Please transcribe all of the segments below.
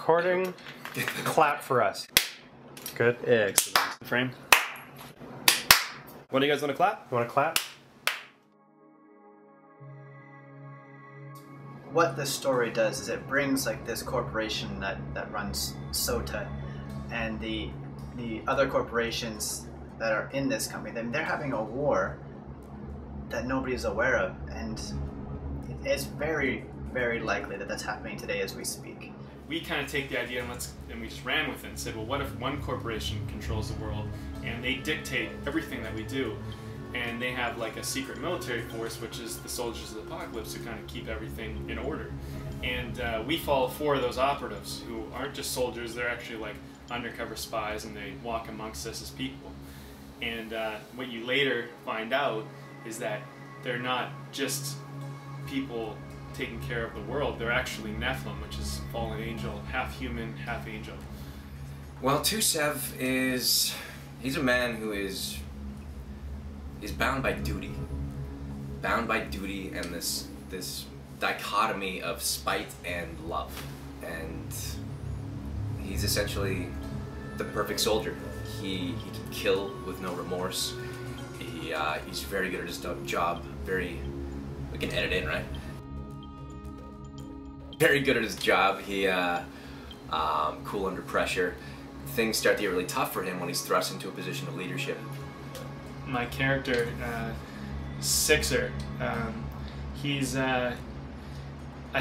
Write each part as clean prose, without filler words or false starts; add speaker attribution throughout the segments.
Speaker 1: recording. Clap for us. Good.
Speaker 2: Excellent. Frame. When do you guys want to clap?
Speaker 1: You want to clap?
Speaker 3: What this story does is it brings like this corporation that runs SOTA and the other corporations that are in this company. They're having a war that nobody's aware of, and it's very, very likely that that's happening today as we speak.
Speaker 4: We kind of take the idea and we just ran with it and said, well, what if one corporation controls the world and they dictate everything that we do, and they have like a secret military force, which is the soldiers of the apocalypse, who kind of keep everything in order. And we follow 4 of those operatives who aren't just soldiers, they're actually like undercover spies, and they walk amongst us as people. And what you later find out is that they're not just people taking care of the world, they're actually Nephilim, which is fallen angel, half human, half angel.
Speaker 5: Well, Tusev he's a man who is bound by duty. Bound by duty and this dichotomy of spite and love. And he's essentially the perfect soldier. He can kill with no remorse. He's very good at his job. We can edit in, right? Very good at his job. He cool under pressure. Things start to get really tough for him when he's thrust into a position of leadership.
Speaker 4: My character, Sixer, he's, I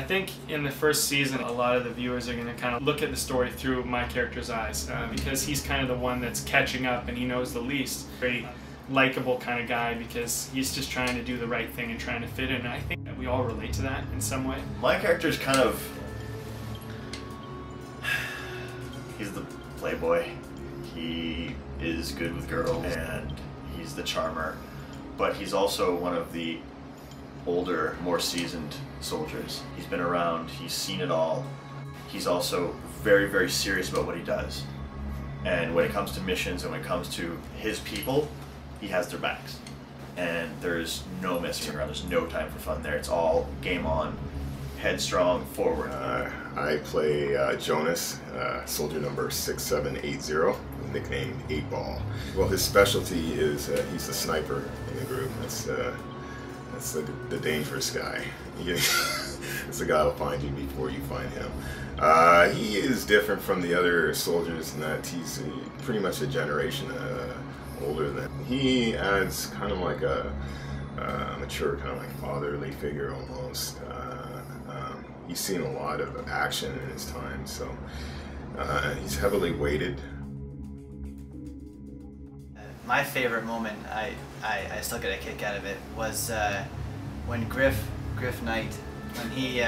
Speaker 4: think in the first season a lot of the viewers are going to kind of look at the story through my character's eyes, because he's kind of the one that's catching up and he knows the least. Very likable kind of guy because he's just trying to do the right thing and trying to fit in, and I think that we all relate to that in some way.
Speaker 6: My character's kind of... he's the playboy. He is good with girls and he's the charmer, but he's also one of the older, more seasoned soldiers. He's been around, he's seen it all. He's also very, very serious about what he does. And when it comes to missions and when it comes to his people, he has their backs. And there's no messing around, there's no time for fun there. It's all game on, headstrong, forward.
Speaker 7: I play Jonas, soldier number 6780, nicknamed 8-Ball. Well, his specialty is he's the sniper in the group. That's the dangerous guy. It's the guy who'll find you before you find him. He is different from the other soldiers in that he's pretty much a generation older than. He adds kind of like a mature, kind of like fatherly figure almost. He's seen a lot of action in his time, so he's heavily weighted.
Speaker 3: My favorite moment, I still get a kick out of it, was when Griff Knight, when he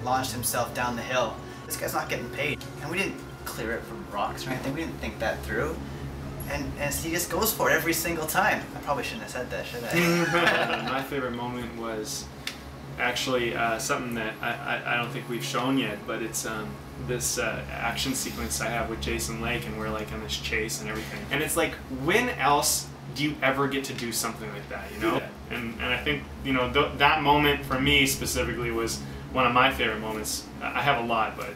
Speaker 3: launched himself down the hill. This guy's not getting paid, and we didn't clear it from rocks or anything. We didn't think that through. And he just goes for it every single time. I probably shouldn't have said that, should I?
Speaker 4: My favorite moment was actually something that I don't think we've shown yet, but it's this action sequence I have with Jason Lake, and we're like on this chase and everything. And it's like, when else do you ever get to do something like that, you know? And I think, you know, that moment for me specifically was one of my favorite moments. I have a lot, but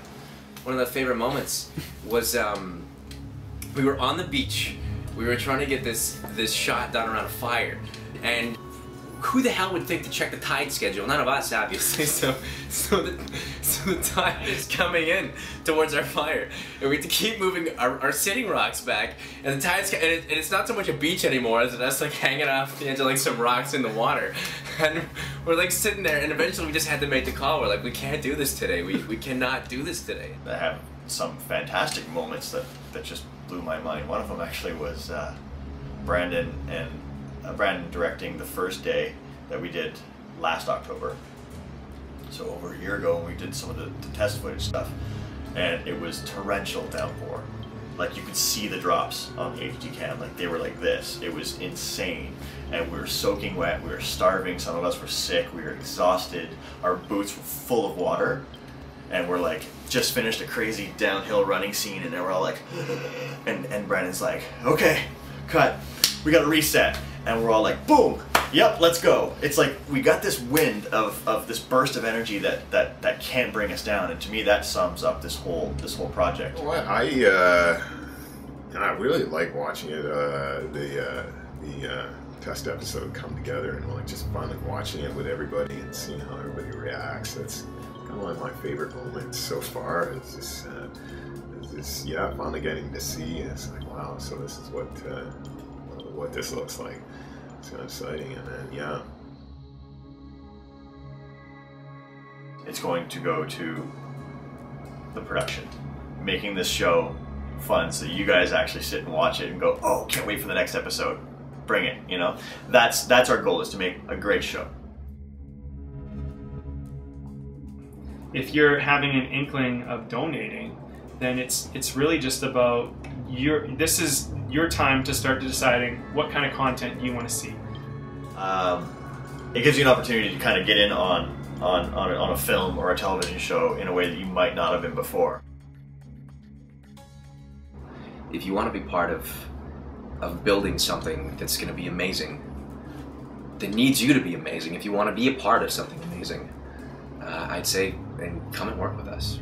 Speaker 5: one of the favorite moments was we were on the beach. We were trying to get this shot done around a fire, and who the hell would think to check the tide schedule? None of us, obviously. So the tide is coming in towards our fire, and we have to keep moving our sitting rocks back. And the tide's and it's not so much a beach anymore as us like hanging off the edge of like some rocks in the water. And we're like sitting there, and eventually we just had to make the call. We're like, we can't do this today. We cannot do this today.
Speaker 6: I have some fantastic moments that just blew my mind. One of them actually was Brandon directing the first day that we did last October. So over a year ago, we did some of the test footage stuff, and it was torrential downpour. Like, you could see the drops on the HD cam, like they were like this. It was insane, and we were soaking wet, we were starving, some of us were sick, we were exhausted, our boots were full of water, and we're like, just finished a crazy downhill running scene, and then we're all like, and Brandon's like, okay, cut, we gotta reset. And we're all like, boom, yep, let's go. It's like we got this wind of this burst of energy that can't bring us down, and to me that sums up this whole project.
Speaker 7: Well, I really like watching it. The test episode come together, and like just fun like watching it with everybody and seeing how everybody reacts. That's kind of one of my favorite moments so far. It's just yeah, finally getting to see. It's like, wow, so this is what this looks like. It's kind of exciting, and then yeah,
Speaker 6: it's going to go to the production, making this show fun, so you guys actually sit and watch it and go, oh, can't wait for the next episode. Bring it, you know. That's our goal, is to make a great show.
Speaker 4: If you're having an inkling of donating, then it's really just about this is your time to start deciding what kind of content you want to see.
Speaker 6: It gives you an opportunity to kind of get in on a film or a television show in a way that you might not have been before.
Speaker 5: If you want to be part of building something that's going to be amazing, that needs you to be amazing, if you want to be a part of something amazing, I'd say, and come and work with us.